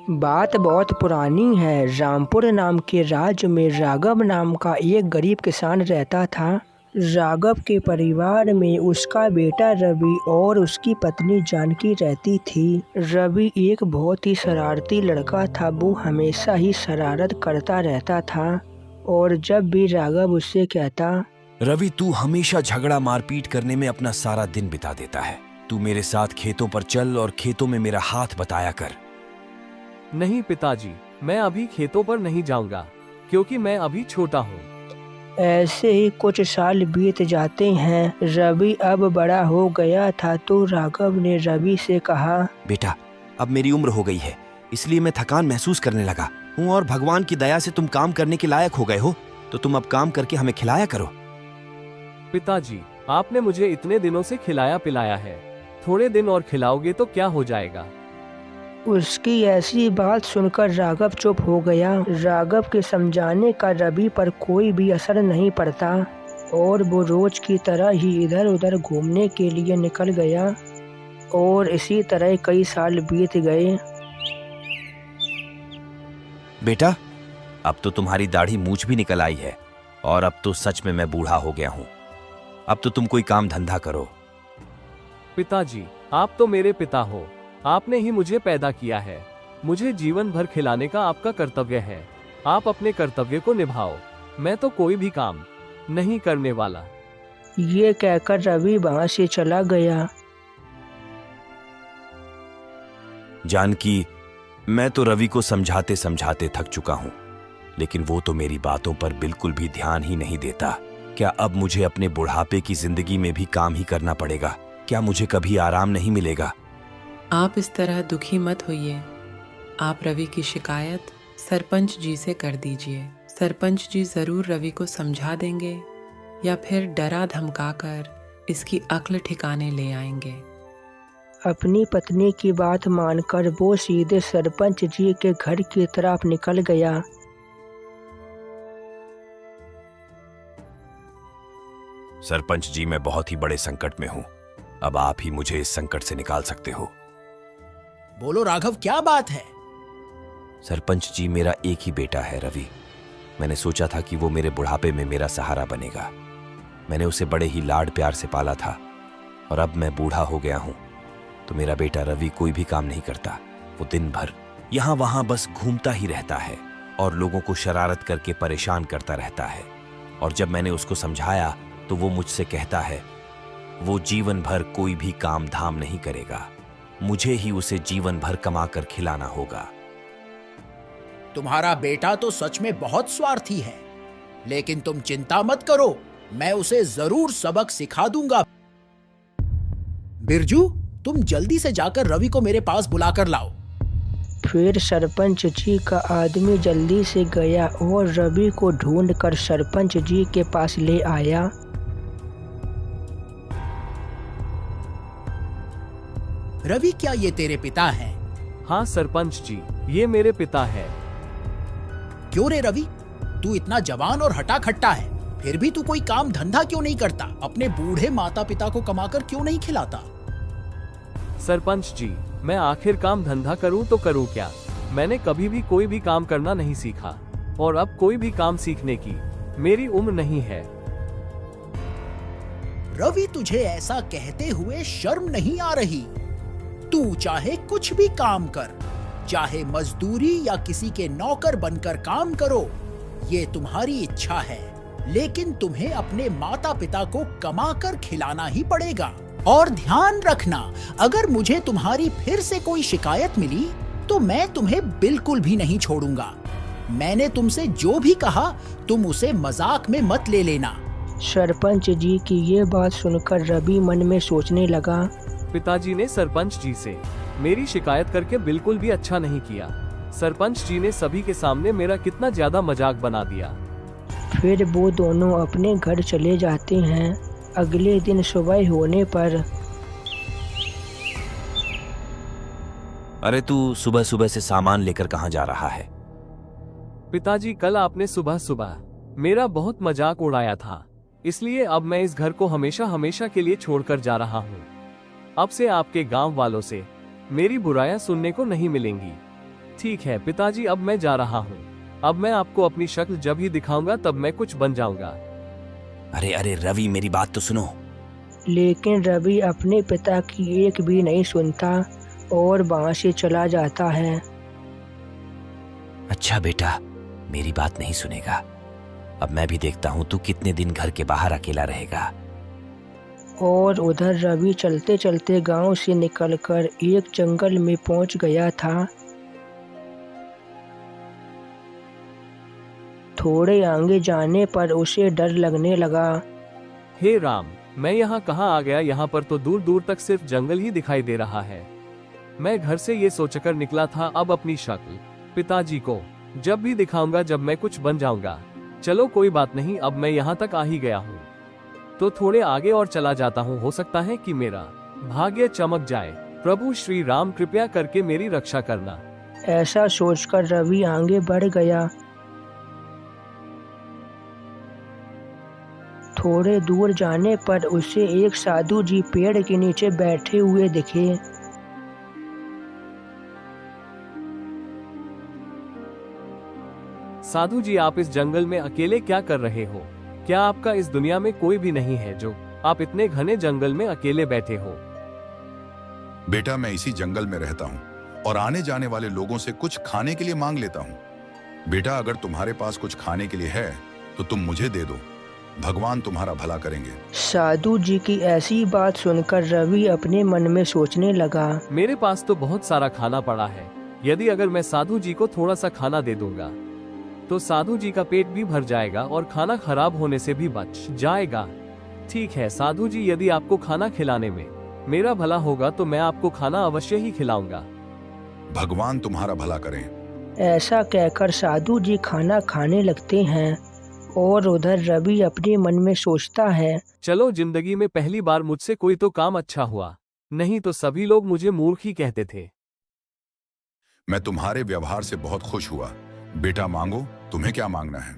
बात बहुत पुरानी है। रामपुर नाम के राज्य में राघव नाम का एक गरीब किसान रहता था। राघव के परिवार में उसका बेटा रवि और उसकी पत्नी जानकी रहती थी। रवि एक बहुत ही शरारती लड़का था। वो हमेशा ही शरारत करता रहता था और जब भी राघव उससे कहता, रवि तू हमेशा झगड़ा मारपीट करने में अपना सारा दिन बिता देता है। तू मेरे साथ खेतों पर चल और खेतों में मेरा हाथ बताया कर। नहीं पिताजी, मैं अभी खेतों पर नहीं जाऊंगा क्योंकि मैं अभी छोटा हूँ। ऐसे ही कुछ साल बीत जाते हैं। रवि अब बड़ा हो गया था तो राघव ने रवि से कहा, बेटा अब मेरी उम्र हो गई है, इसलिए मैं थकान महसूस करने लगा हूँ और भगवान की दया से तुम काम करने के लायक हो गए हो, तो तुम अब काम करके हमें खिलाया करो। पिताजी, आपने मुझे इतने दिनों से खिलाया पिलाया है, थोड़े दिन और खिलाओगे तो क्या हो जाएगा। उसकी ऐसी बात सुनकर राघव चुप हो गया। राघव के समझाने का रवि पर कोई भी असर नहीं पड़ता और वो रोज की तरह ही इधर उधर घूमने के लिए निकल गया और इसी तरह कई साल बीत गए। बेटा अब तो तुम्हारी दाढ़ी मूछ भी निकल आई है और अब तो सच में मैं बूढ़ा हो गया हूँ। अब तो तुम कोई काम धंधा करो। पिताजी, आप तो मेरे पिता हो, आपने ही मुझे पैदा किया है। मुझे जीवन भर खिलाने का आपका कर्तव्य है। आप अपने कर्तव्य को निभाओ, मैं तो कोई भी काम नहीं करने वाला। ये कहकर रवि वहां से चला गया। जानकी, मैं तो रवि को समझाते समझाते थक चुका हूँ, लेकिन वो तो मेरी बातों पर बिल्कुल भी ध्यान ही नहीं देता। क्या अब मुझे अपने बुढ़ापे की जिंदगी में भी काम ही करना पड़ेगा? क्या मुझे कभी आराम नहीं मिलेगा? आप इस तरह दुखी मत होइए। आप रवि की शिकायत सरपंच जी से कर दीजिए। सरपंच जी जरूर रवि को समझा देंगे या फिर डरा धमका कर इसकी अक्ल ठिकाने ले आएंगे। अपनी पत्नी की बात मानकर वो सीधे सरपंच जी के घर की तरफ निकल गया। सरपंच जी, मैं बहुत ही बड़े संकट में हूँ। अब आप ही मुझे इस संकट से निकाल सकते हो। बोलो राघव, क्या बात है? सरपंच जी, मेरा एक ही बेटा है रवि। मैंने सोचा था कि वो मेरे बुढ़ापे में मेरा सहारा बनेगा। मैंने उसे बड़े ही लाड प्यार से पाला था और अब मैं बूढ़ा हो गया हूँ तो मेरा बेटा रवि कोई भी काम नहीं करता। वो दिन भर यहाँ वहाँ बस घूमता ही रहता है और लोगों को शरारत करके परेशान करता रहता है। और जब मैंने उसको समझाया तो वो मुझसे कहता है वो जीवन भर कोई भी काम धाम नहीं करेगा, मुझे ही उसे जीवन भर कमा कर खिलाना होगा। तुम्हारा बेटा तो सच में बहुत स्वार्थी है, लेकिन तुम चिंता मत करो, मैं उसे जरूर सबक सिखा दूंगा। बिरजू, तुम जल्दी से जाकर रवि को मेरे पास बुलाकर लाओ। फिर सरपंच जी का आदमी जल्दी से गया और रवि को ढूंढकर सरपंच जी के पास ले आया। रवि, क्या ये तेरे पिता हैं? हाँ सरपंच जी, ये मेरे पिता है। क्यों रे रवि, तू इतना जवान और हटा खट्टा है, फिर भी तू कोई काम धंधा क्यों नहीं करता? अपने बूढ़े माता पिता को कमाकर क्यों नहीं खिलाता? सरपंच जी, मैं आखिर काम धंधा करूं तो करूं क्या? मैंने कभी भी कोई भी काम करना नहीं सीखा और अब कोई भी काम सीखने की मेरी उम्र नहीं है। रवि, तुझे ऐसा कहते हुए शर्म नहीं आ रही? तू चाहे कुछ भी काम कर, चाहे मजदूरी या किसी के नौकर बनकर काम करो, ये तुम्हारी इच्छा है, लेकिन तुम्हें अपने माता पिता को कमाकर खिलाना ही पड़ेगा। और ध्यान रखना, अगर मुझे तुम्हारी फिर से कोई शिकायत मिली तो मैं तुम्हें बिल्कुल भी नहीं छोड़ूंगा। मैंने तुमसे जो भी कहा तुम उसे मजाक में मत ले लेना। सरपंच जी की ये बात सुनकर रवि मन में सोचने लगा, पिताजी ने सरपंच जी से मेरी शिकायत करके बिल्कुल भी अच्छा नहीं किया। सरपंच जी ने सभी के सामने मेरा कितना ज्यादा मजाक बना दिया। फिर वो दोनों अपने घर चले जाते हैं। अगले दिन सुबह होने पर, अरे तू सुबह सुबह से सामान लेकर कहाँ जा रहा है? पिताजी, कल आपने सुबह सुबह मेरा बहुत मजाक उड़ाया था, इसलिए अब मैं इस घर को हमेशा हमेशा के लिए छोड़कर जा रहा हूँ। अब से आपके गांव वालों से मेरी बुराइयां सुनने को नहीं मिलेंगी। ठीक है पिताजी, अब मैं जा रहा हूँ। अब मैं आपको अपनी शक्ल जब ही दिखाऊंगा तब मैं कुछ बन जाऊंगा। अरे अरे रवि, मेरी बात तो सुनो। लेकिन रवि अपने पिता की एक भी नहीं सुनता और वहाँ से चला जाता है। अच्छा बेटा, मेरी बात नहीं सुनेगा। अब मैं भी देखता हूँ तू कितने दिन घर के बाहर अकेला रहेगा। और उधर रवि चलते चलते गांव से निकलकर एक जंगल में पहुंच गया था। थोड़े आगे जाने पर उसे डर लगने लगा। हे राम, मैं यहाँ कहाँ आ गया? यहाँ पर तो दूर दूर तक सिर्फ जंगल ही दिखाई दे रहा है। मैं घर से ये सोचकर निकला था अब अपनी शक्ल पिताजी को जब भी दिखाऊंगा जब मैं कुछ बन जाऊंगा। चलो कोई बात नहीं, अब मैं यहाँ तक आ ही गया हूँ तो थोड़े आगे और चला जाता हूँ। हो सकता है कि मेरा भाग्य चमक जाए। प्रभु श्री राम, कृपया करके मेरी रक्षा करना। ऐसा सोचकर रवि आगे बढ़ गया। थोड़े दूर जाने पर उसे एक साधु जी पेड़ के नीचे बैठे हुए दिखे। साधु जी, आप इस जंगल में अकेले क्या कर रहे हो? क्या आपका इस दुनिया में कोई भी नहीं है जो आप इतने घने जंगल में अकेले बैठे हो? बेटा, मैं इसी जंगल में रहता हूँ और आने जाने वाले लोगों से कुछ खाने के लिए मांग लेता हूँ। बेटा, अगर तुम्हारे पास कुछ खाने के लिए है तो तुम मुझे दे दो। भगवान तुम्हारा भला करेंगे। साधु जी की ऐसी बात सुनकर रवि अपने मन में सोचने लगा। मेरे पास तो बहुत सारा खाना पड़ा है। यदि अगर मैं साधु जी को थोड़ा सा खाना दे दूंगा तो साधु जी का पेट भी भर जाएगा और खाना खराब होने से भी बच जाएगा। ठीक है साधु जी, यदि आपको खाना खिलाने में मेरा भला होगा तो मैं आपको खाना अवश्य ही खिलाऊंगा। भगवान तुम्हारा भला करें। ऐसा कहकर साधु जी खाना खाने लगते हैं और उधर रवि अपने मन में सोचता है, चलो जिंदगी में पहली बार मुझसे कोई तो काम अच्छा हुआ, नहीं तो सभी लोग मुझे मूर्ख ही कहते थे। मैं तुम्हारे व्यवहार से बहुत खुश हुआ। बेटा मांगो, तुम्हें क्या मांगना है?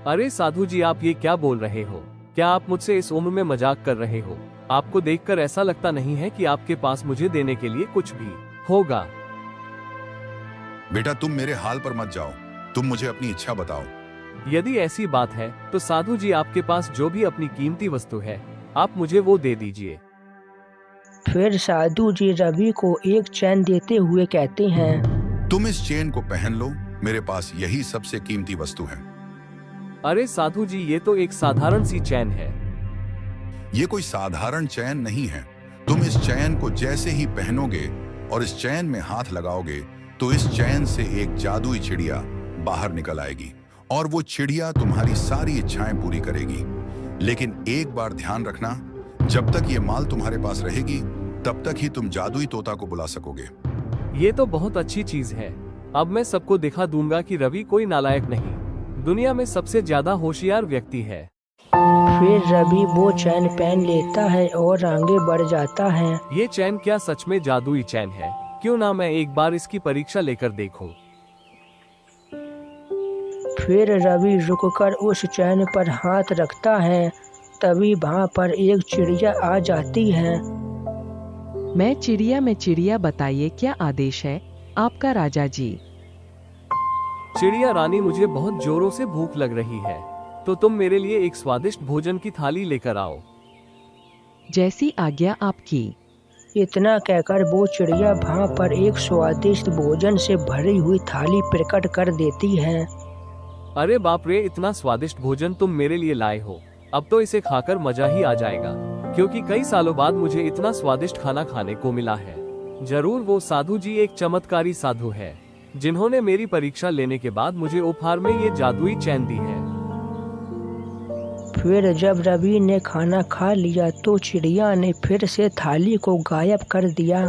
अरे साधु जी, आप ये क्या बोल रहे हो? क्या आप मुझसे इस उम्र में मजाक कर रहे हो? आपको देखकर ऐसा लगता नहीं है कि आपके पास मुझे देने के लिए कुछ भी होगा। बेटा, तुम मेरे हाल पर मत जाओ, तुम मुझे अपनी इच्छा बताओ। यदि ऐसी बात है तो साधु जी, आपके पास जो भी अपनी कीमती वस्तु है आप मुझे वो दे दीजिए। फिर साधु जी रवि को एक चैन देते हुए कहते हैं, तुम इस चेन को पहन लो, मेरे पास यही सबसे कीमती वस्तु है। अरे साधु जी, ये तो एक साधारण सी चैन है। ये कोई साधारण चैन नहीं है। तुम इस चैन को जैसे ही पहनोगे और इस चैन में हाथ लगाओगे तो इस चैन से एक जादुई चिड़िया बाहर निकल आएगी और वो चिड़िया तुम्हारी सारी इच्छाएं पूरी करेगी। लेकिन एक बार ध्यान रखना, जब तक ये माल तुम्हारे पास रहेगी तब तक ही तुम जादुई तोता को बुला सकोगे। ये तो बहुत अच्छी चीज है। अब मैं सबको दिखा दूंगा कि रवि कोई नालायक नहीं, दुनिया में सबसे ज्यादा होशियार व्यक्ति है। फिर रवि वो चैन पहन लेता है और आगे बढ़ जाता है। ये चैन क्या सच में जादुई चैन है? क्यों ना मैं एक बार इसकी परीक्षा लेकर देखूं। फिर रवि रुककर उस चैन पर हाथ रखता है। तभी वहाँ पर एक चिड़िया आ जाती है। मैं चिड़िया, बताइए क्या आदेश है आपका राजा जी? चिड़िया रानी, मुझे बहुत जोरों से भूख लग रही है, तो तुम मेरे लिए एक स्वादिष्ट भोजन की थाली लेकर आओ। जैसी आज्ञा आपकी। इतना कहकर वो चिड़िया वहाँ पर एक स्वादिष्ट भोजन से भरी हुई थाली प्रकट कर देती है। अरे बाप रे, इतना स्वादिष्ट भोजन तुम मेरे लिए लाए हो। अब तो इसे खाकर मजा ही आ जाएगा, क्योंकि कई सालों बाद मुझे इतना स्वादिष्ट खाना खाने को मिला है। जरूर वो साधु जी एक चमत्कारी साधु है, जिन्होंने मेरी परीक्षा लेने के बाद मुझे उपहार में ये जादुई चैन दी है। फिर जब रवि ने खाना खा लिया तो चिड़िया ने फिर से थाली को गायब कर दिया।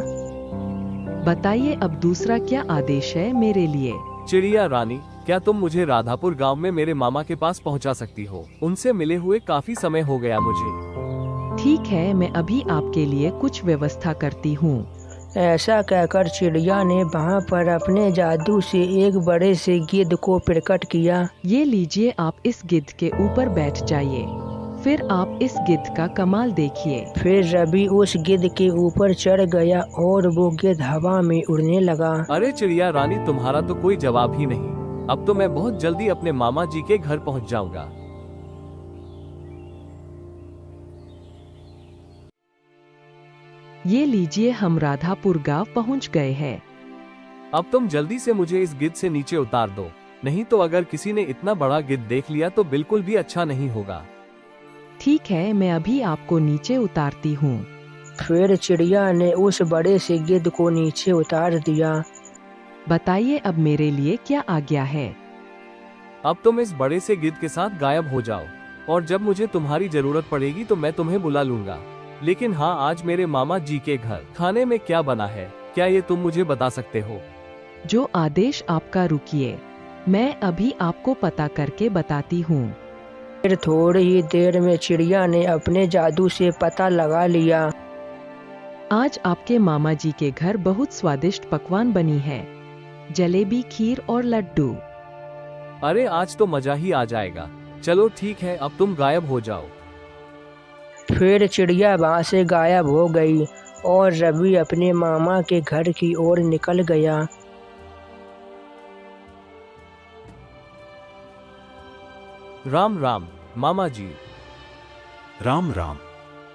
बताइए अब दूसरा क्या आदेश है मेरे लिए? चिड़िया रानी, क्या तुम मुझे राधापुर गांव में मेरे मामा के पास पहुंचा सकती हो? उनसे मिले हुए काफी समय हो गया मुझे। ठीक है, मैं अभी आपके लिए कुछ व्यवस्था करती हूँ। ऐसा कहकर चिड़िया ने वहाँ पर अपने जादू से एक बड़े से गिद्ध को प्रकट किया। ये लीजिए, आप इस गिद्ध के ऊपर बैठ जाइए। फिर आप इस गिद्ध का कमाल देखिए। फिर रवि उस गिद्ध के ऊपर चढ़ गया और वो गिद्ध हवा में उड़ने लगा। अरे चिड़िया रानी, तुम्हारा तो कोई जवाब ही नहीं। अब तो मैं बहुत जल्दी अपने मामा जी के घर पहुंच जाऊंगा। ये लीजिए, हम राधापुर गांव पहुंच गए हैं। अब तुम जल्दी से मुझे इस गिद्ध से नीचे उतार दो, नहीं तो अगर किसी ने इतना बड़ा गिद्ध देख लिया तो बिल्कुल भी अच्छा नहीं होगा। ठीक है, मैं अभी आपको नीचे उतारती हूँ। फिर चिड़िया ने उस बड़े से गिद्ध को नीचे उतार दिया। बताइए अब मेरे लिए क्या आज्ञा है। अब तुम इस बड़े से गिद्ध के साथ गायब हो जाओ, और जब मुझे तुम्हारी जरूरत पड़ेगी तो मैं तुम्हें बुला लूंगा। लेकिन हाँ, आज मेरे मामा जी के घर खाने में क्या बना है, क्या ये तुम मुझे बता सकते हो? जो आदेश आपका, रुकिए, मैं अभी आपको पता करके बताती हूँ। फिर थोड़ी ही देर में चिड़िया ने अपने जादू से पता लगा लिया। आज आपके मामा जी के घर बहुत स्वादिष्ट पकवान बनी है, जलेबी, खीर और लड्डू। अरे आज तो मजा ही आ जाएगा। चलो ठीक है, अब तुम गायब हो जाओ। फिर चिड़िया वहाँ से गायब हो गई और रवि अपने मामा के घर की ओर निकल गया। राम राम मामा जी। राम राम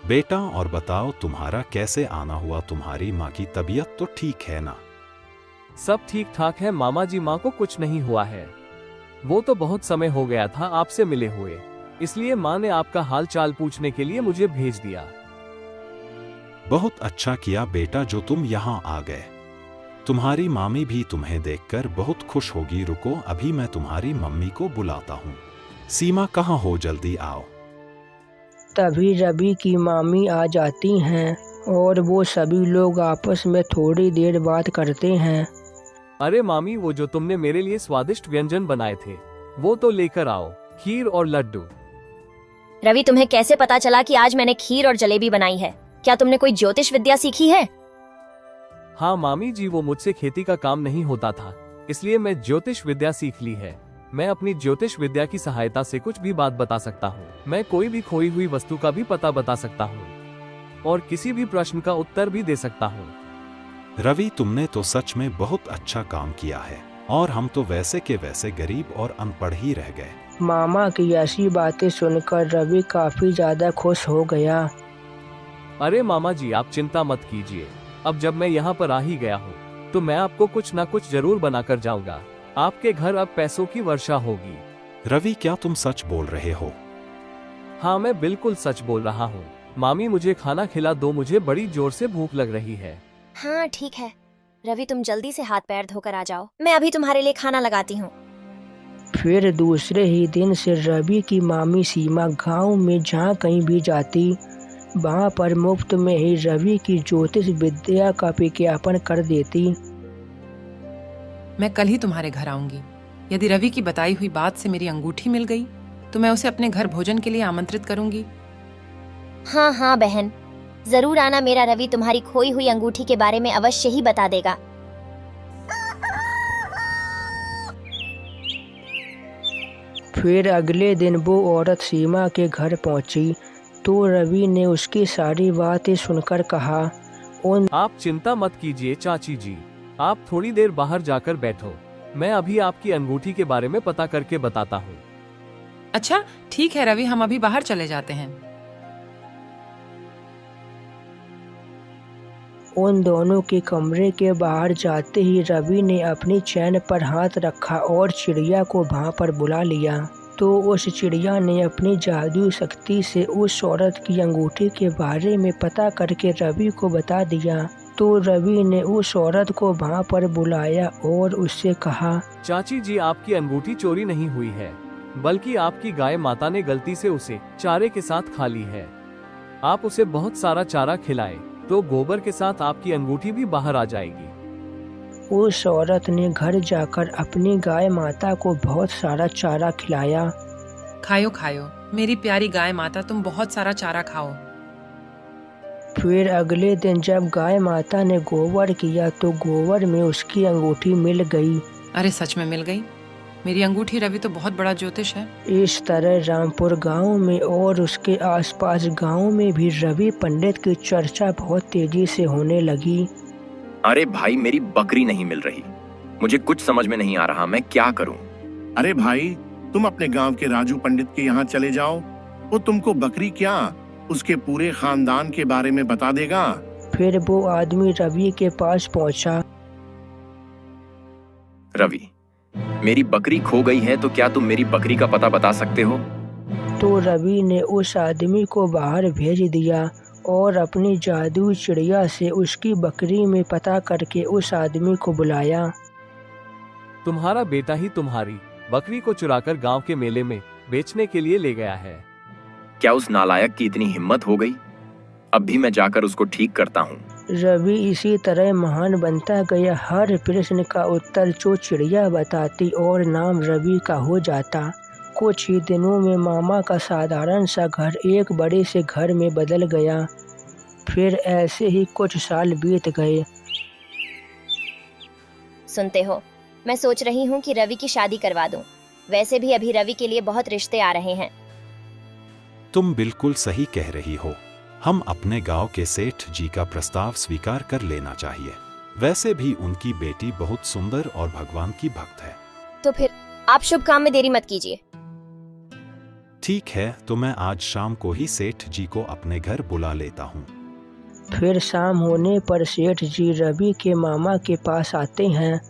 बेटा, और बताओ तुम्हारा कैसे आना हुआ? तुम्हारी माँ की तबीयत तो ठीक है ना? सब ठीक ठाक है मामा जी, माँ को कुछ नहीं हुआ है। वो तो बहुत समय हो गया था आपसे मिले हुए, इसलिए माँ ने आपका हाल चाल पूछने के लिए मुझे भेज दिया। बहुत अच्छा किया बेटा जो तुम यहाँ आ गए। तुम्हारी मामी भी तुम्हें देखकर बहुत खुश होगी। रुको, अभी मैं तुम्हारी मम्मी को बुलाता हूँ। सीमा, कहाँ हो? जल्दी आओ। तभी रवि की मामी आ जाती हैं और वो सभी लोग आपस में थोड़ी देर बात करते हैं। अरे मामी, वो जो तुमने मेरे लिए स्वादिष्ट व्यंजन बनाए थे वो तो लेकर आओ, खीर और लड्डू। रवि, तुम्हें कैसे पता चला कि आज मैंने खीर और जलेबी बनाई है? क्या तुमने कोई ज्योतिष विद्या सीखी है? हाँ मामी जी, वो मुझसे खेती का काम नहीं होता था, इसलिए मैं ज्योतिष विद्या सीख ली है। मैं अपनी ज्योतिष विद्या की सहायता से कुछ भी बात बता सकता हूँ। मैं कोई भी खोई हुई वस्तु का भी पता बता सकता हूँ और किसी भी प्रश्न का उत्तर भी दे सकता हूँ। रवि, तुमने तो सच में बहुत अच्छा काम किया है, और हम तो वैसे के वैसे गरीब और अनपढ़ ही रह गए। मामा की ऐसी बातें सुनकर रवि काफी ज्यादा खुश हो गया। अरे मामा जी, आप चिंता मत कीजिए। अब जब मैं यहाँ पर आ ही गया हूँ तो मैं आपको कुछ ना कुछ जरूर बना कर जाऊंगा। आपके घर अब पैसों की वर्षा होगी। रवि, क्या तुम सच बोल रहे हो? हाँ, मैं बिल्कुल सच बोल रहा हूँ। मामी, मुझे खाना खिला दो, मुझे बड़ी जोर से भूख लग रही है। हाँ ठीक है रवि, तुम जल्दी से हाथ पैर धोकर आ जाओ, मैं अभी तुम्हारे लिए खाना लगाती हूँ। फिर दूसरे ही दिन से रवि की मामी सीमा गांव में जहाँ कहीं भी जाती, वहाँ पर मुफ्त में ही रवि की ज्योतिष विद्या का विज्ञापन कर देती। मैं कल ही तुम्हारे घर आऊंगी। यदि रवि की बताई हुई बात से मेरी अंगूठी मिल गई तो मैं उसे अपने घर भोजन के लिए आमंत्रित करूंगी। हाँ हाँ बहन, जरूर आना। मेरा रवि तुम्हारी खोई हुई अंगूठी के बारे में अवश्य ही बता देगा। फिर अगले दिन वो औरत सीमा के घर पहुंची तो रवि ने उसकी सारी बातें सुनकर कहा, आप चिंता मत कीजिए चाची जी, आप थोड़ी देर बाहर जाकर बैठो, मैं अभी आपकी अंगूठी के बारे में पता करके बताता हूँ। अच्छा ठीक है रवि, हम अभी बाहर चले जाते हैं। उन दोनों के कमरे के बाहर जाते ही रवि ने अपनी चैन पर हाथ रखा और चिड़िया को वहाँ पर बुला लिया। तो उस चिड़िया ने अपनी जादू शक्ति से उस औरत की अंगूठी के बारे में पता करके रवि को बता दिया। तो रवि ने उस औरत को वहाँ पर बुलाया और उससे कहा, चाची जी, आपकी अंगूठी चोरी नहीं हुई है, बल्कि आपकी गाय माता ने गलती से उसे चारे के साथ खा ली है। आप उसे बहुत सारा चारा खिलाए तो गोबर के साथ आपकी अंगूठी भी बाहर आ जाएगी। उस औरत ने घर जाकर अपनी गाय माता को बहुत सारा चारा खिलाया। खाओ खाओ मेरी प्यारी गाय माता, तुम बहुत सारा चारा खाओ। फिर अगले दिन जब गाय माता ने गोबर किया तो गोबर में उसकी अंगूठी मिल गई। अरे सच में मिल गई? मेरी अंगूठी रवि तो बहुत बड़ा ज्योतिष है। इस तरह रामपुर गांव में और उसके आसपास गांव में भी रवि पंडित की चर्चा बहुत तेजी से होने लगी। अरे भाई, मेरी बकरी नहीं मिल रही। मुझे कुछ समझ में नहीं आ रहा, मैं क्या करूं? अरे भाई, तुम अपने गांव के राजू पंडित के यहाँ चले जाओ। वो तुमको बकरी क्या, उसके पूरे खानदान के बारे में बता देगा। फिर वो आदमी रवि के पास पहुंचा। रवि, मेरी बकरी खो गई है, तो क्या तुम मेरी बकरी का पता बता सकते हो? तो रवि ने उस आदमी को बाहर भेज दिया और अपनी जादुई चिड़िया से उसकी बकरी में पता करके उस आदमी को बुलाया। तुम्हारा बेटा ही तुम्हारी बकरी को चुराकर गांव के मेले में बेचने के लिए ले गया है। क्या उस नालायक की इतनी हिम्मत हो गई? अब भी मैं जाकर उसको ठीक करता हूँ। रवि इसी तरह महान बनता गया। हर प्रश्न का उत्तर जो चिड़िया बताती और नाम रवि का हो जाता। कुछ ही दिनों में मामा का साधारण सा घर एक बड़े से घर में बदल गया। फिर ऐसे ही कुछ साल बीत गए। सुनते हो, मैं सोच रही हूँ कि रवि की शादी करवा दूं। वैसे भी अभी रवि के लिए बहुत रिश्ते आ रहे हैं। तुम बिल्कुल सही कह रही हो। हम अपने गांव के सेठ जी का प्रस्ताव स्वीकार कर लेना चाहिए। वैसे भी उनकी बेटी बहुत सुंदर और भगवान की भक्त है। तो फिर आप शुभ काम में देरी मत कीजिए। ठीक है, तो मैं आज शाम को ही सेठ जी को अपने घर बुला लेता हूँ। फिर शाम होने पर सेठ जी रवि के मामा के पास आते हैं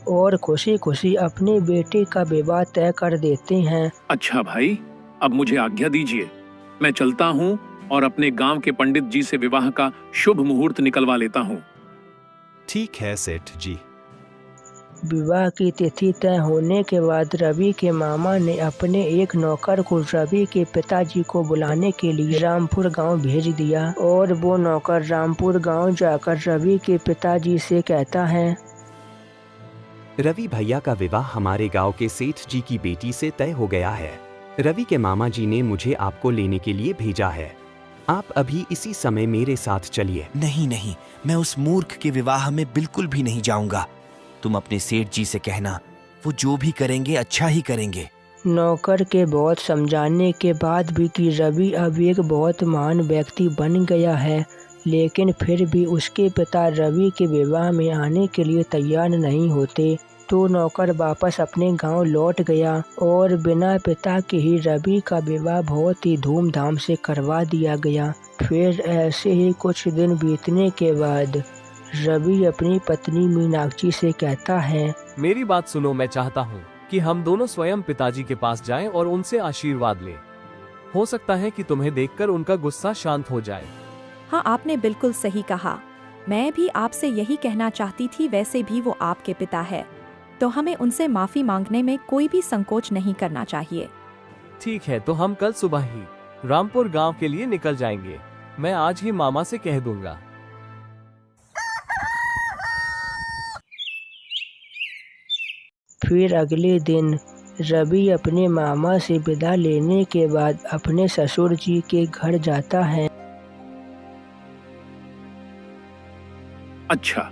और खुशी खुशी अपने बेटे का विवाह तय कर देते हैं। अच्छा भाई, अब मुझे आज्ञा दीजिए। मैं चलता हूँ और अपने गांव के पंडित जी से विवाह का शुभ मुहूर्त निकलवा लेता हूँ। ठीक है सेठ जी। विवाह की तिथि तय होने के बाद रवि के मामा ने अपने एक नौकर को रवि के पिताजी को बुलाने के लिए रामपुर गांव भेज दिया और वो नौकर रामपुर गांव जाकर रवि के पिताजी से कहता है, रवि भैया का विवाह हमारे गांव के सेठ जी की बेटी से तय हो गया है। रवि के मामा जी ने मुझे आपको लेने के लिए भेजा है। आप अभी इसी समय मेरे साथ चलिए। नहीं नहीं, मैं उस मूर्ख के विवाह में बिल्कुल भी नहीं जाऊंगा। तुम अपने सेठ जी से कहना, वो जो भी करेंगे अच्छा ही करेंगे। नौकर के बहुत समझाने के बाद भी कि रवि अब एक बहुत महान व्यक्ति बन गया है, लेकिन फिर भी उसके पिता रवि के विवाह में आने के लिए तैयार नहीं होते। तो नौकर वापस अपने गांव लौट गया और बिना पिता के ही रवि का विवाह बहुत ही धूमधाम से करवा दिया गया। फिर ऐसे ही कुछ दिन बीतने के बाद रवि अपनी पत्नी मीनाक्षी से कहता है, मेरी बात सुनो, मैं चाहता हूँ कि हम दोनों स्वयं पिताजी के पास जाएं और उनसे आशीर्वाद लें। हो सकता है कि तुम्हें देखकर उनका गुस्सा शांत हो जाए। हाँ, आपने बिल्कुल सही कहा। मैं भी आपसे यही कहना चाहती थी। वैसे भी वो आपके पिता है, तो हमें उनसे माफी मांगने में कोई भी संकोच नहीं करना चाहिए। ठीक है, तो हम कल सुबह ही रामपुर गांव के लिए निकल जाएंगे। मैं आज ही मामा से कह दूंगा। फिर अगले दिन रवि अपने मामा से विदा लेने के बाद अपने ससुर जी के घर जाता है। अच्छा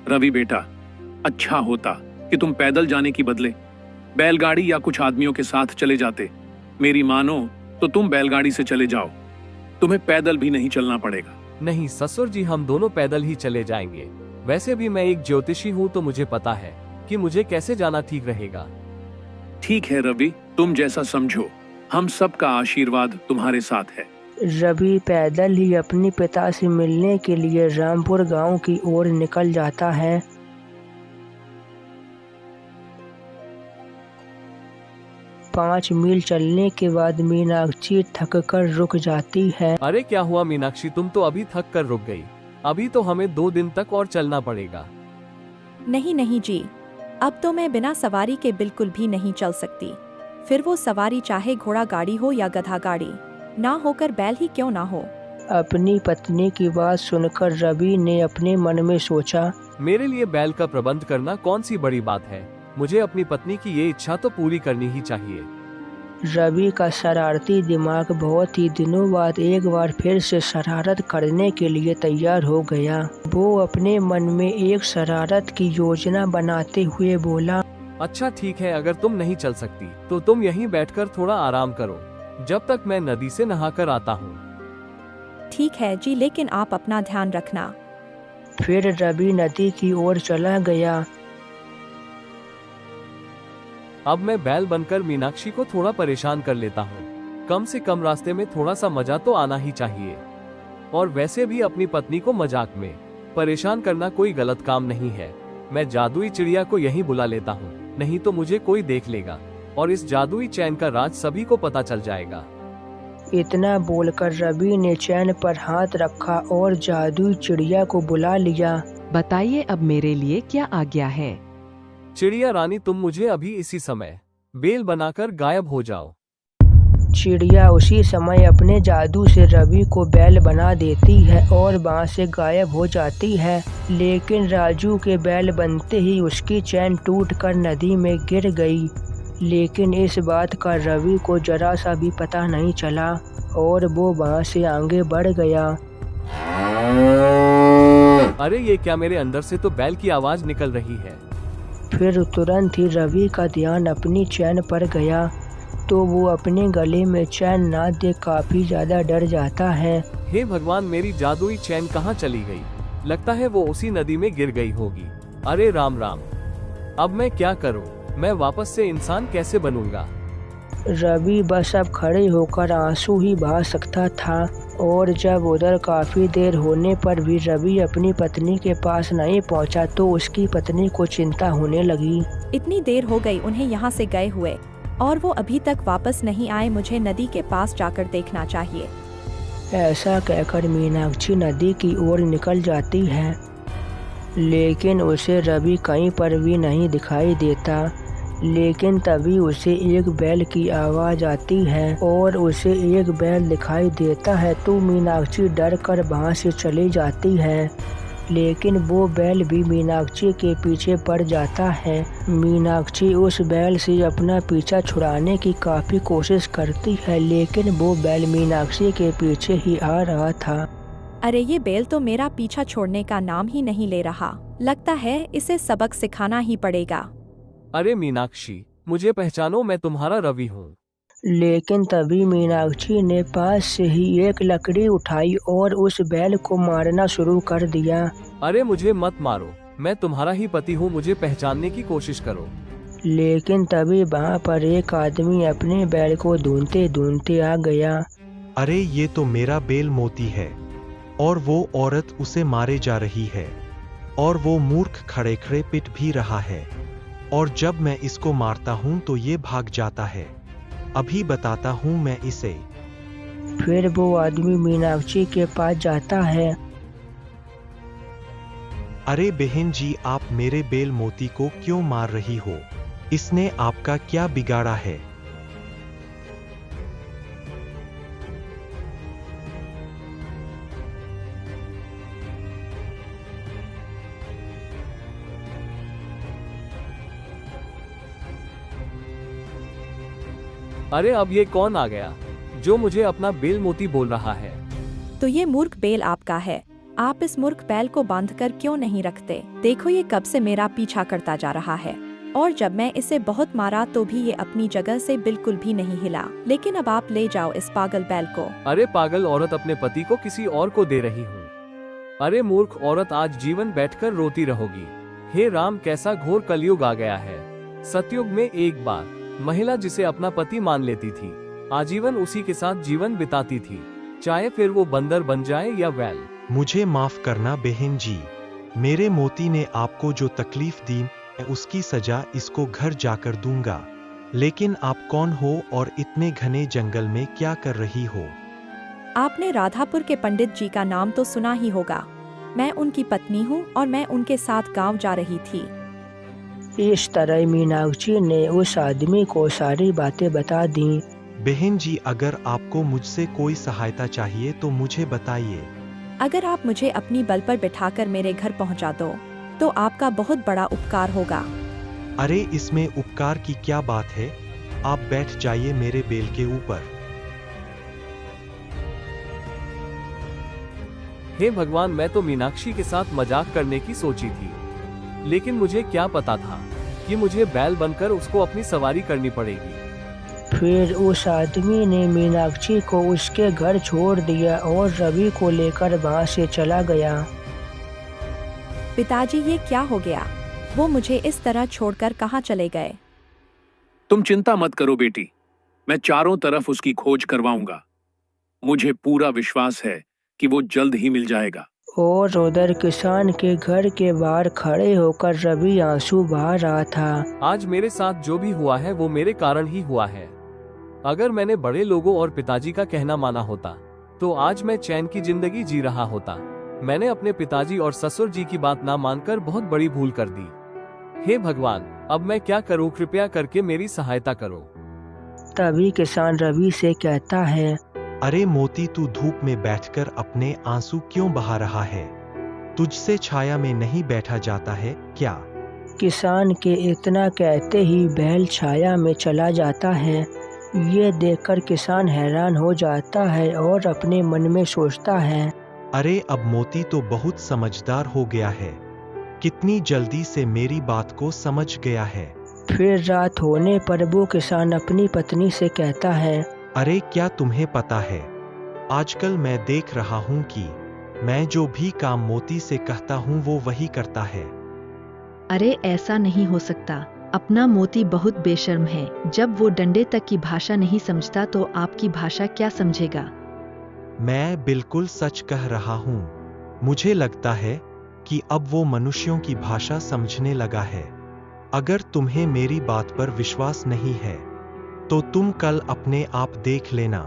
रवि बेटा, अच्छा होता कि तुम पैदल जाने की बदले बैलगाड़ी या कुछ आदमियों के साथ चले जाते। मेरी मानो तो तुम बैलगाड़ी से चले जाओ, तुम्हें पैदल भी नहीं चलना पड़ेगा। नहीं ससुर जी, हम दोनों पैदल ही चले जाएंगे। वैसे भी मैं एक ज्योतिषी हूँ, तो मुझे पता है कि मुझे कैसे जाना ठीक रहेगा। ठीक है रवि, तुम जैसा समझो। हम सबका आशीर्वाद तुम्हारे साथ है। रवि पैदल ही अपने पिता से मिलने के लिए रामपुर गांव की ओर निकल जाता है। पाँच मील चलने के बाद मीनाक्षी थक कर रुक जाती है। अरे क्या हुआ मीनाक्षी, तुम तो अभी थक कर रुक गई। अभी तो हमें 2 दिन तक और चलना पड़ेगा। नहीं नहीं जी, अब तो मैं बिना सवारी के बिल्कुल भी नहीं चल सकती। फिर वो सवारी चाहे घोड़ा गाड़ी हो या गधा गाड़ी, ना होकर बैल ही क्यों ना हो। अपनी पत्नी की बात सुनकर रवि ने अपने मन में सोचा, मेरे लिए बैल का प्रबंध करना कौन सी बड़ी बात है। मुझे अपनी पत्नी की ये इच्छा तो पूरी करनी ही चाहिए। रवि का शरारती दिमाग बहुत ही दिनों बाद एक बार फिर से शरारत करने के लिए तैयार हो गया। वो अपने मन में एक शरारत की योजना बनाते हुए बोला, अच्छा ठीक है, अगर तुम नहीं चल सकती तो तुम यहीं बैठकर थोड़ा आराम करो जब तक मैं नदी से नहाकर आता हूँ। ठीक है जी, लेकिन आप अपना ध्यान रखना। फिर रवि नदी की ओर चला गया। अब मैं बैल बनकर मीनाक्षी को थोड़ा परेशान कर लेता हूँ। कम से कम रास्ते में थोड़ा सा मजा तो आना ही चाहिए। और वैसे भी अपनी पत्नी को मजाक में परेशान करना कोई गलत काम नहीं है। मैं जादुई चिड़िया को यहीं बुला लेता हूँ, नहीं तो मुझे कोई देख लेगा और इस जादुई चैन का राज सभी को पता चल जाएगा। इतना बोलकर रवि ने चैन पर हाथ रखा और जादुई चिड़िया को बुला लिया। बताइए अब मेरे लिए क्या आज्ञा है? चिड़िया रानी, तुम मुझे अभी इसी समय बेल बनाकर गायब हो जाओ। चिड़िया उसी समय अपने जादू से रवि को बैल बना देती है और वहाँ से गायब हो जाती है। लेकिन राजू के बैल बनते ही उसकी चैन टूटकर नदी में गिर गई। लेकिन इस बात का रवि को जरा सा भी पता नहीं चला और वो वहाँ से आगे बढ़ गया। अरे ये क्या, मेरे अंदर से तो बैल की आवाज निकल रही है। फिर तुरंत ही रवि का ध्यान अपनी चैन पर गया तो वो अपने गले में चैन ना देख काफी ज्यादा डर जाता है। हे भगवान, मेरी जादुई चैन कहाँ चली गई? लगता है वो उसी नदी में गिर गई होगी। अरे राम राम, अब मैं क्या करूं? मैं वापस से इंसान कैसे बनूंगा? रवि बस अब खड़े होकर आंसू ही बहा सकता था और जब उधर काफी देर होने पर भी रवि अपनी पत्नी के पास नहीं पहुंचा तो उसकी पत्नी को चिंता होने लगी। इतनी देर हो गई उन्हें यहाँ से गए हुए और वो अभी तक वापस नहीं आए। मुझे नदी के पास जाकर देखना चाहिए। ऐसा कहकर मीनाक्षी नदी की ओर निकल जाती है, लेकिन उसे रवि कहीं पर भी नहीं दिखाई देता। लेकिन तभी उसे एक बैल की आवाज़ आती है और उसे एक बैल दिखाई देता है तो मीनाक्षी डर कर वहाँ से चली जाती है। लेकिन वो बैल भी मीनाक्षी के पीछे पड़ जाता है। मीनाक्षी उस बैल से अपना पीछा छुड़ाने की काफ़ी कोशिश करती है, लेकिन वो बैल मीनाक्षी के पीछे ही आ रहा था। अरे ये बैल तो मेरा पीछा छोड़ने का नाम ही नहीं ले रहा। लगता है इसे सबक सिखाना ही पड़ेगा। अरे मीनाक्षी, मुझे पहचानो, मैं तुम्हारा रवि हूँ। लेकिन तभी मीनाक्षी ने पास से ही एक लकड़ी उठाई और उस बैल को मारना शुरू कर दिया। अरे मुझे मत मारो, मैं तुम्हारा ही पति हूँ, मुझे पहचानने की कोशिश करो। लेकिन तभी वहाँ पर एक आदमी अपने बैल को ढूंढते ढूंढते आ गया। अरे ये तो मेरा बैल मोती है और वो औरत उसे मारे जा रही है और वो मूर्ख खड़े खड़े पिट भी रहा है और जब मैं इसको मारता हूँ तो ये भाग जाता है। अभी बताता हूँ मैं इसे। फिर वो आदमी मीनाक्षी के पास जाता है। अरे बहन जी, आप मेरे बैल मोती को क्यों मार रही हो? इसने आपका क्या बिगाड़ा है? अरे अब ये कौन आ गया जो मुझे अपना बैल मोती बोल रहा है? तो ये मूर्ख बैल आपका है। आप इस मूर्ख बैल को बांधकर क्यों नहीं रखते? देखो ये कब से मेरा पीछा करता जा रहा है और जब मैं इसे बहुत मारा तो भी ये अपनी जगह से बिल्कुल भी नहीं हिला। लेकिन अब आप ले जाओ इस पागल बैल को। अरे पागल औरत, अपने पति को किसी और को दे रही हूँ। अरे मूर्ख औरत, आज जीवन बैठकर रोती रहोगी। हे राम, कैसा घोर कलयुग आ गया है। सतयुग में एक बार महिला जिसे अपना पति मान लेती थी, आजीवन उसी के साथ जीवन बिताती थी, चाहे फिर वो बंदर बन जाए या बैल। मुझे माफ करना बहन जी, मेरे मोती ने आपको जो तकलीफ दी मैं उसकी सजा इसको घर जाकर दूंगा। लेकिन आप कौन हो और इतने घने जंगल में क्या कर रही हो? आपने राधापुर के पंडित जी का नाम तो सुना ही होगा। मैं उनकी पत्नी हूँ और मैं उनके साथ गांव जा रही थी। इस तरह मीनाक्षी ने उस आदमी को सारी बातें बता दी। बहन जी, अगर आपको मुझसे कोई सहायता चाहिए तो मुझे बताइए। अगर आप मुझे अपनी बल पर बिठाकर मेरे घर पहुंचा दो तो आपका बहुत बड़ा उपकार होगा। अरे इसमें उपकार की क्या बात है? आप बैठ जाइए मेरे बैल के ऊपर। हे भगवान, मैं तो मीनाक्षी के साथ मजाक करने की सोची थी, लेकिन मुझे क्या पता था कि मुझे बैल बनकर उसको अपनी सवारी करनी पड़ेगी। फिर उस आदमी ने मीनाक्षी को उसके घर छोड़ दिया और रवि को लेकर वहाँ से चला गया। पिताजी, ये क्या हो गया? वो मुझे इस तरह छोड़कर कहाँ चले गए? तुम चिंता मत करो बेटी, मैं चारों तरफ उसकी खोज करवाऊंगा। मुझे पूरा विश्वास है कि वो जल्द ही मिल जाएगा। और उधर किसान के घर के बाहर खड़े होकर रवि आंसू बहा रहा था। आज मेरे साथ जो भी हुआ है वो मेरे कारण ही हुआ है। अगर मैंने बड़े लोगों और पिताजी का कहना माना होता तो आज मैं चैन की जिंदगी जी रहा होता। मैंने अपने पिताजी और ससुर जी की बात ना मानकर बहुत बड़ी भूल कर दी। हे भगवान, अब मैं क्या करूं? कृपया करके मेरी सहायता करो। तभी किसान रवि से कहता है, अरे मोती, तू धूप में बैठकर अपने आंसू क्यों बहा रहा है? तुझसे छाया में नहीं बैठा जाता है क्या? किसान के इतना कहते ही बैल छाया में चला जाता है। ये देखकर किसान हैरान हो जाता है और अपने मन में सोचता है, अरे अब मोती तो बहुत समझदार हो गया है, कितनी जल्दी से मेरी बात को समझ गया है। फिर रात होने पर वो किसान अपनी पत्नी से कहता है, अरे क्या तुम्हें पता है, आजकल मैं देख रहा हूँ कि मैं जो भी काम मोती से कहता हूँ वो वही करता है। अरे ऐसा नहीं हो सकता, अपना मोती बहुत बेशर्म है। जब वो डंडे तक की भाषा नहीं समझता तो आपकी भाषा क्या समझेगा? मैं बिल्कुल सच कह रहा हूँ। मुझे लगता है कि अब वो मनुष्यों की भाषा समझने लगा है। अगर तुम्हें मेरी बात पर विश्वास नहीं है तो तुम कल अपने आप देख लेना।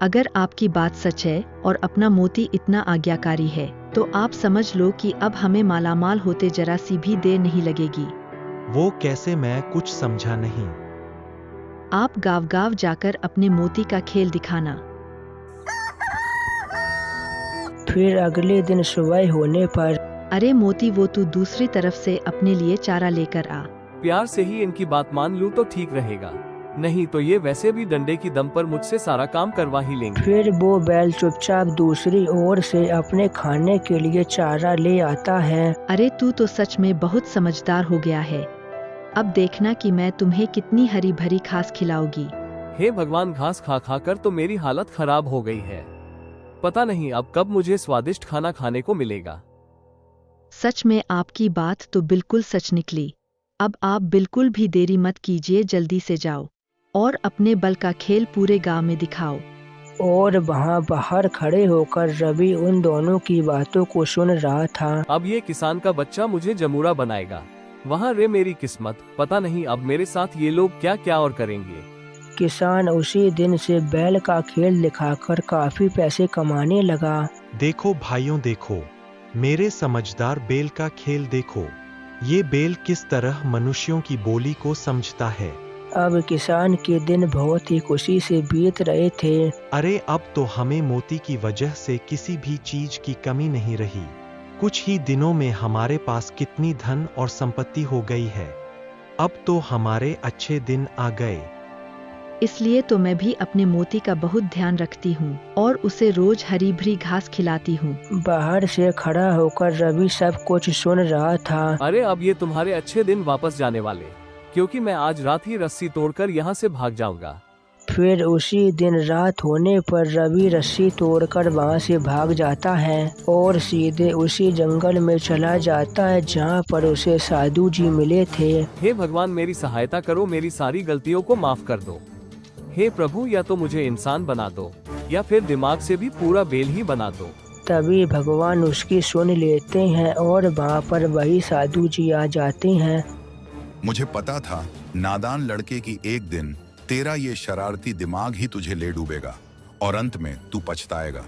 अगर आपकी बात सच है और अपना मोती इतना आज्ञाकारी है तो आप समझ लो कि अब हमें मालामाल होते जरा सी भी देर नहीं लगेगी। वो कैसे? मैं कुछ समझा नहीं। आप गाँव गाँव जाकर अपने मोती का खेल दिखाना। फिर अगले दिन सुबह होने पर, अरे मोती, वो तू दूसरी तरफ से अपने लिए चारा लेकर आ। प्यार से ही इनकी बात मान लूं तो ठीक रहेगा, नहीं तो ये वैसे भी डंडे की दम पर मुझसे सारा काम करवा ही लेंगे। फिर वो बैल चुपचाप दूसरी ओर से अपने खाने के लिए चारा ले आता है। अरे तू तो सच में बहुत समझदार हो गया है। अब देखना कि मैं तुम्हें कितनी हरी भरी घास खिलाऊंगी। हे भगवान, घास खा खा कर तो मेरी हालत खराब हो गई है। पता नहीं अब कब मुझे स्वादिष्ट खाना खाने को मिलेगा। सच में आपकी बात तो बिल्कुल सच निकली। अब आप बिल्कुल भी देरी मत कीजिए, जल्दी से जाओ और अपने बल का खेल पूरे गांव में दिखाओ। और वहाँ बाहर खड़े होकर रवि उन दोनों की बातों को सुन रहा था। अब ये किसान का बच्चा मुझे जमूरा बनाएगा। वहाँ रे मेरी किस्मत, पता नहीं अब मेरे साथ ये लोग क्या क्या और करेंगे। किसान उसी दिन से बैल का खेल दिखाकर काफी पैसे कमाने लगा। देखो भाइयों, देखो मेरे समझदार बैल का खेल देखो। ये बैल किस तरह मनुष्यों की बोली को समझता है। अब किसान के दिन बहुत ही खुशी से बीत रहे थे। अरे अब तो हमें मोती की वजह से किसी भी चीज की कमी नहीं रही। कुछ ही दिनों में हमारे पास कितनी धन और संपत्ति हो गई है। अब तो हमारे अच्छे दिन आ गए। इसलिए तो मैं भी अपने मोती का बहुत ध्यान रखती हूँ और उसे रोज हरी भरी घास खिलाती हूँ। बाहर से खड़ा होकर रवि सब कुछ सुन रहा था। अरे अब ये तुम्हारे अच्छे दिन वापस जाने वाले, क्योंकि मैं आज रात ही रस्सी तोड़कर यहाँ से भाग जाऊंगा। फिर उसी दिन रात होने पर रवि रस्सी तोड़कर वहाँ से भाग जाता है और सीधे उसी जंगल में चला जाता है जहाँ पर उसे साधु जी मिले थे। हे भगवान, मेरी सहायता करो, मेरी सारी गलतियों को माफ कर दो। हे प्रभु, या तो मुझे इंसान बना दो या फिर दिमाग से भी पूरा बेल ही बना दो। तभी भगवान उसकी सुन लेते हैं और वहाँ पर वही साधु जी आ जाते हैं। मुझे पता था नादान लड़के की एक दिन तेरा ये शरारती दिमाग ही तुझे ले डूबेगा और अंत में तू पछताएगा।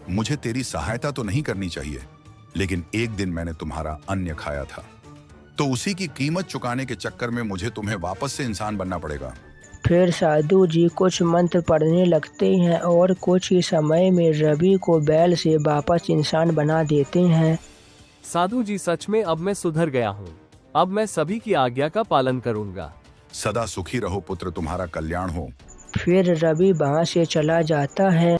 मुझे तेरी सहायता तो नहीं करनी चाहिए, लेकिन एक दिन मैंने तुम्हारा अन्न खाया था, तो उसी की कीमत चुकाने के चक्कर में मुझे तुम्हें वापस से इंसान बनना पड़ेगा। फिर साधु जी कुछ मंत्र पढ़ने लगते हैं और कुछ ही समय में रवि को बैल से वापस इंसान बना देते हैं। साधु जी, सच में अब मैं सुधर गया हूँ। अब मैं सभी की आज्ञा का पालन करूँगा। सदा सुखी रहो पुत्र, तुम्हारा कल्याण हो। फिर रवि वहाँ से चला जाता है।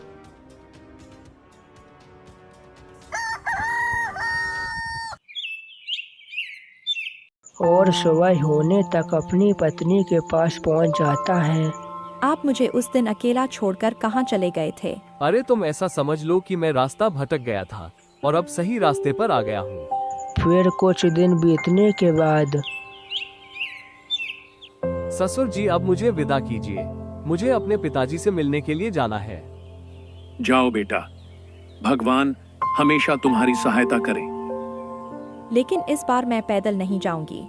और सुबह होने तक अपनी पत्नी के पास पहुंच जाता है। आप मुझे उस दिन अकेला छोड़कर कहाँ चले गए थे? अरे तुम ऐसा समझ लो कि मैं रास्ता भटक गया था और अब सही रास्ते पर आ गया हूँ। फिर कुछ दिन बीतने के बाद ससुर जी अब मुझे विदा कीजिए, मुझे अपने पिताजी से मिलने के लिए जाना है। जाओ बेटा, भगवान हमेशा तुम्हारी सहायता करे। लेकिन इस बार मैं पैदल नहीं जाऊंगी।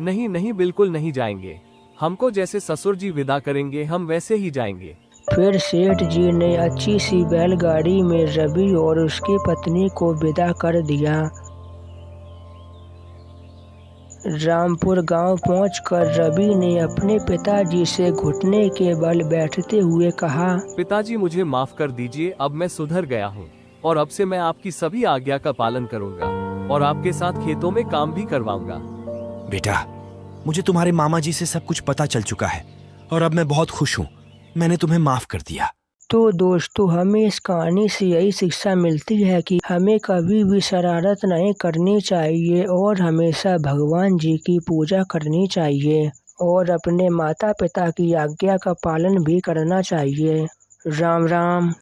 नहीं नहीं, बिल्कुल नहीं जाएंगे। हमको जैसे ससुर जी विदा करेंगे हम वैसे ही जाएंगे। फिर सेठ जी ने अच्छी सी बैलगाड़ी में रवि और उसकी पत्नी को विदा कर दिया। रामपुर गांव पहुंचकर रवि ने अपने पिताजी से घुटने के बल बैठते हुए कहा, पिताजी मुझे माफ कर दीजिए, अब मैं सुधर गया हूँ और अब से मैं आपकी सभी आज्ञा का पालन करूँगा और आपके साथ खेतों में काम भी करवाऊंगा। बेटा, मुझे तुम्हारे मामा जी से सब कुछ पता चल चुका है और अब मैं बहुत खुश हूँ। मैंने तुम्हें माफ कर दिया। तो दोस्तों, हमें इस कहानी से यही शिक्षा मिलती है कि हमें कभी भी शरारत नहीं करनी चाहिए और हमेशा भगवान जी की पूजा करनी चाहिए और अपने माता पिता की आज्ञा का पालन भी करना चाहिए। राम राम।